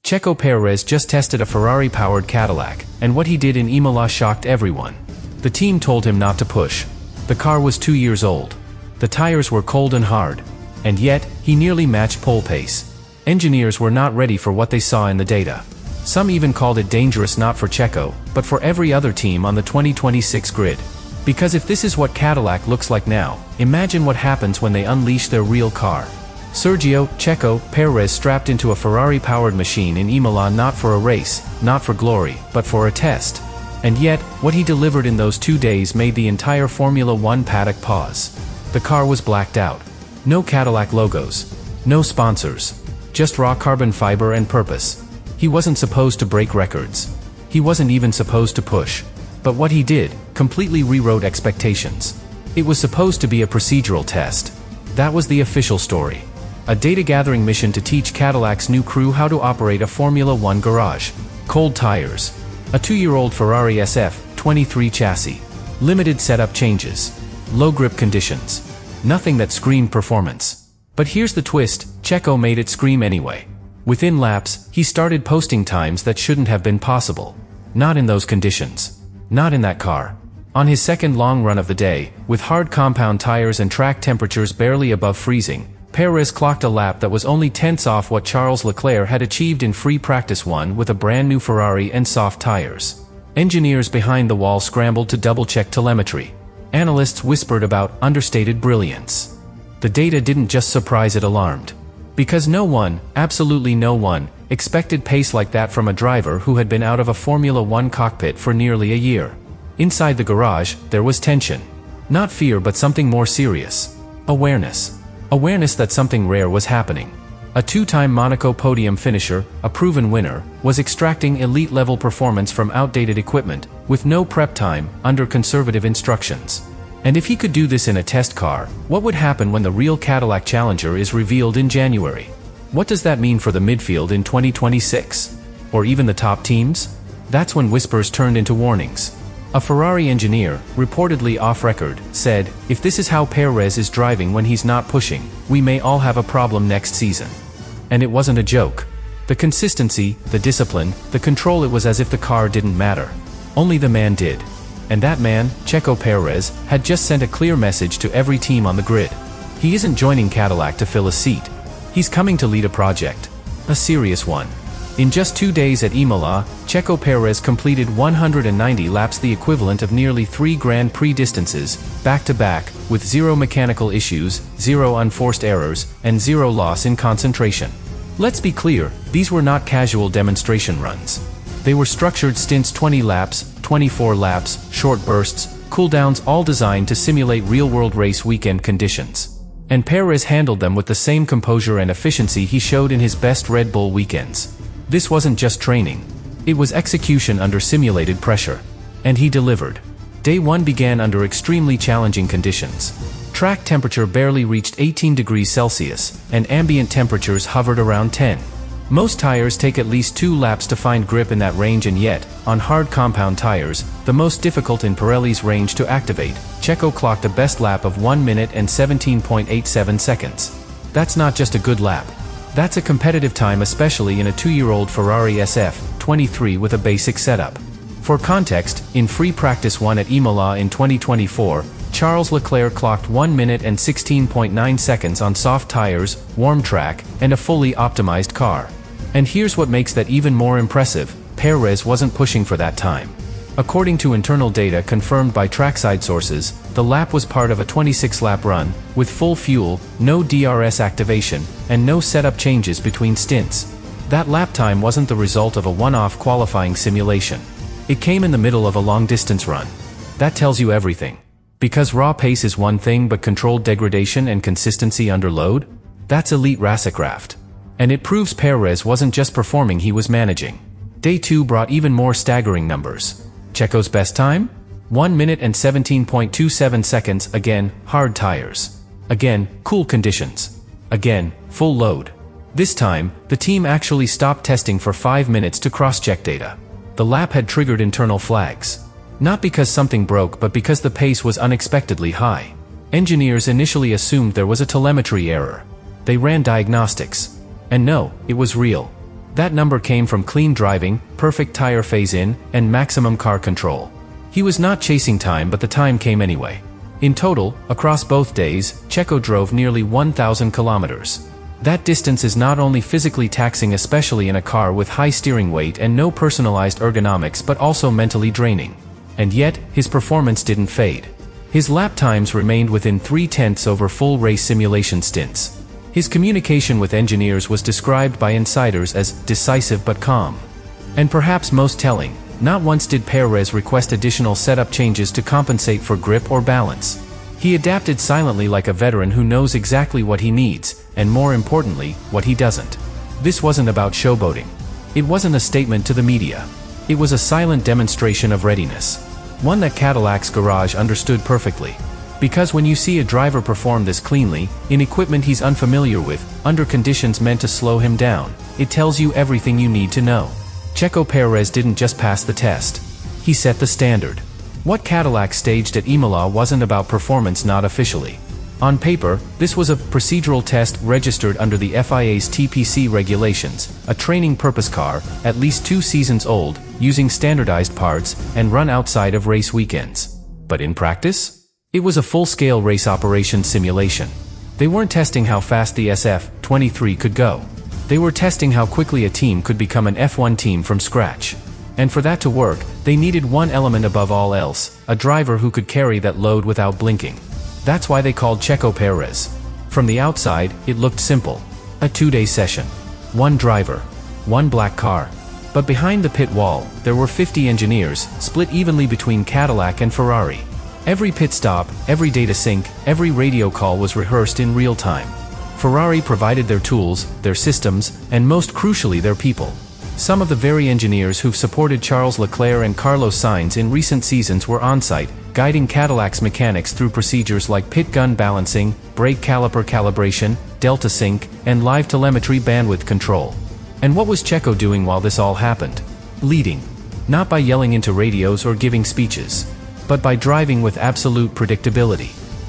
Checo Pérez just tested a Ferrari-powered Cadillac, and what he did in Imola shocked everyone. The team told him not to push. The car was 2 years old. The tires were cold and hard. And yet, he nearly matched pole pace. Engineers were not ready for what they saw in the data. Some even called it dangerous not for Checo, but for every other team on the 2026 grid. Because if this is what Cadillac looks like now, imagine what happens when they unleash their real car. Sergio, Checo Pérez strapped into a Ferrari-powered machine in Imola not for a race, not for glory, but for a test. And yet, what he delivered in those 2 days made the entire Formula One paddock pause. The car was blacked out. No Cadillac logos. No sponsors. Just raw carbon fiber and purpose. He wasn't supposed to break records. He wasn't even supposed to push. But what he did, completely rewrote expectations. It was supposed to be a procedural test. That was the official story. A data-gathering mission to teach Cadillac's new crew how to operate a Formula One garage. Cold tires. A 2-year-old Ferrari SF23 chassis. Limited setup changes. Low grip conditions. Nothing that screamed performance. But here's the twist, Checo made it scream anyway. Within laps, he started posting times that shouldn't have been possible. Not in those conditions. Not in that car. On his second long run of the day, with hard compound tires and track temperatures barely above freezing, Pérez clocked a lap that was only tenths off what Charles Leclerc had achieved in free practice 1 with a brand new Ferrari and soft tires. Engineers behind the wall scrambled to double-check telemetry. Analysts whispered about understated brilliance. The data didn't just surprise, it alarmed. Because no one, absolutely no one, expected pace like that from a driver who had been out of a Formula One cockpit for nearly a year. Inside the garage, there was tension. Not fear, but something more serious. Awareness. Awareness that something rare was happening. A 2-time Monaco podium finisher, a proven winner, was extracting elite-level performance from outdated equipment, with no prep time, under conservative instructions. And if he could do this in a test car, what would happen when the real Cadillac Challenger is revealed in January? What does that mean for the midfield in 2026? Or even the top teams? That's when whispers turned into warnings. A Ferrari engineer, reportedly off-record, said, "If this is how Pérez is driving when he's not pushing, we may all have a problem next season." And it wasn't a joke. The consistency, the discipline, the control, it was as if the car didn't matter. Only the man did. And that man, Checo Pérez, had just sent a clear message to every team on the grid. He isn't joining Cadillac to fill a seat. He's coming to lead a project. A serious one. In just 2 days at Imola, Checo Pérez completed 190 laps, the equivalent of nearly 3 Grand Prix distances, back-to-back, with 0 mechanical issues, 0 unforced errors, and 0 loss in concentration. Let's be clear, these were not casual demonstration runs. They were structured stints, 20 laps, 24 laps, short bursts, cooldowns, all designed to simulate real-world race weekend conditions. And Pérez handled them with the same composure and efficiency he showed in his best Red Bull weekends. This wasn't just training. It was execution under simulated pressure. And he delivered. Day 1 began under extremely challenging conditions. Track temperature barely reached 18 degrees Celsius, and ambient temperatures hovered around 10. Most tires take at least 2 laps to find grip in that range, and yet, on hard compound tires, the most difficult in Pirelli's range to activate, Checo clocked a best lap of 1 minute and 17.87 seconds. That's not just a good lap. That's a competitive time, especially in a 2-year-old Ferrari SF23 with a basic setup. For context, in free practice 1 at Imola in 2024, Charles Leclerc clocked 1 minute and 16.9 seconds on soft tires, warm track, and a fully optimized car. And here's what makes that even more impressive: Pérez wasn't pushing for that time. According to internal data confirmed by trackside sources, the lap was part of a 26-lap run, with full fuel, no DRS activation, and no setup changes between stints. That lap time wasn't the result of a one-off qualifying simulation. It came in the middle of a long-distance run. That tells you everything. Because raw pace is one thing, but controlled degradation and consistency under load? That's elite racecraft. And it proves Pérez wasn't just performing, he was managing. Day 2 brought even more staggering numbers. Checo's best time? 1 minute and 17.27 seconds, again, hard tires. Again, cool conditions. Again, full load. This time, the team actually stopped testing for 5 minutes to cross-check data. The lap had triggered internal flags. Not because something broke, but because the pace was unexpectedly high. Engineers initially assumed there was a telemetry error. They ran diagnostics. And no, it was real. That number came from clean driving, perfect tire phase-in, and maximum car control. He was not chasing time, but the time came anyway. In total, across both days, Checo drove nearly 1,000 kilometers. That distance is not only physically taxing, especially in a car with high steering weight and no personalized ergonomics, but also mentally draining. And yet, his performance didn't fade. His lap times remained within 0.3 over full race simulation stints. His communication with engineers was described by insiders as decisive but calm. And perhaps most telling, not once did Pérez request additional setup changes to compensate for grip or balance. He adapted silently like a veteran who knows exactly what he needs, and more importantly, what he doesn't. This wasn't about showboating. It wasn't a statement to the media. It was a silent demonstration of readiness. One that Cadillac's garage understood perfectly. Because when you see a driver perform this cleanly, in equipment he's unfamiliar with, under conditions meant to slow him down, it tells you everything you need to know. Checo Pérez didn't just pass the test. He set the standard. What Cadillac staged at Imola wasn't about performance, not officially. On paper, this was a procedural test registered under the FIA's TPC regulations, a training purpose car, at least 2 seasons old, using standardized parts, and run outside of race weekends. But in practice? It was a full-scale race operation simulation. They weren't testing how fast the SF-23 could go. They were testing how quickly a team could become an F1 team from scratch. And for that to work, they needed one element above all else, a driver who could carry that load without blinking. That's why they called Checo Pérez. From the outside, it looked simple. A 2-day session. One driver. One black car. But behind the pit wall, there were 50 engineers, split evenly between Cadillac and Ferrari. Every pit stop, every data sync, every radio call was rehearsed in real time. Ferrari provided their tools, their systems, and most crucially their people. Some of the very engineers who've supported Charles Leclerc and Carlos Sainz in recent seasons were on-site, guiding Cadillac's mechanics through procedures like pit gun balancing, brake caliper calibration, delta sync, and live telemetry bandwidth control. And what was Checo doing while this all happened? Leading. Not by yelling into radios or giving speeches, but by driving with absolute predictability.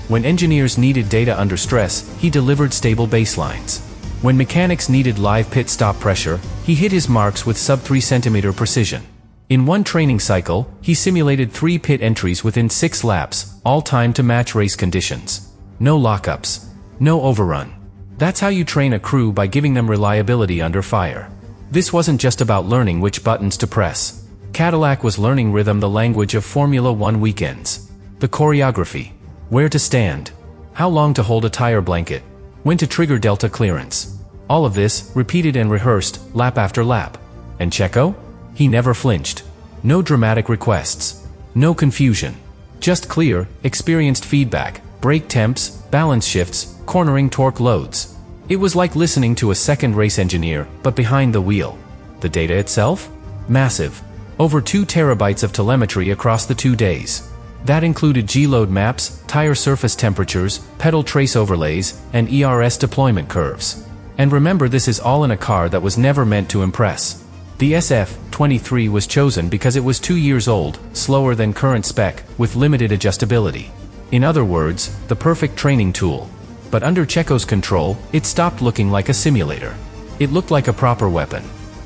When engineers needed data under stress, he delivered stable baselines. When mechanics needed live pit stop pressure, he hit his marks with sub-3 cm precision. In one training cycle, he simulated 3 pit entries within 6 laps, all timed to match race conditions. No lockups. No overrun. That's how you train a crew, by giving them reliability under fire. This wasn't just about learning which buttons to press. Cadillac was learning rhythm, the language of Formula One weekends. The choreography. Where to stand. How long to hold a tire blanket. When to trigger delta clearance. All of this, repeated and rehearsed, lap after lap. And Checo? He never flinched. No dramatic requests. No confusion. Just clear, experienced feedback, brake temps, balance shifts, cornering torque loads. It was like listening to a second race engineer, but behind the wheel. The data itself? Massive. Over 2 terabytes of telemetry across the 2 days. That included G-load maps, tire surface temperatures, pedal trace overlays, and ERS deployment curves. And remember, this is all in a car that was never meant to impress. The SF-23 was chosen because it was 2 years old, slower than current spec, with limited adjustability. In other words, the perfect training tool. But under Checo's control, it stopped looking like a simulator. It looked like a proper weapon.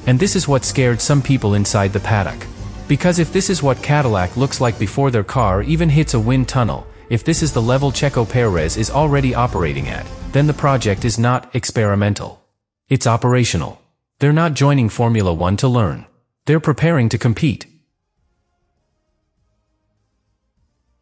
And this is what scared some people inside the paddock. Because if this is what Cadillac looks like before their car even hits a wind tunnel, if this is the level Checo Pérez is already operating at, then the project is not experimental. It's operational. They're not joining Formula One to learn. They're preparing to compete.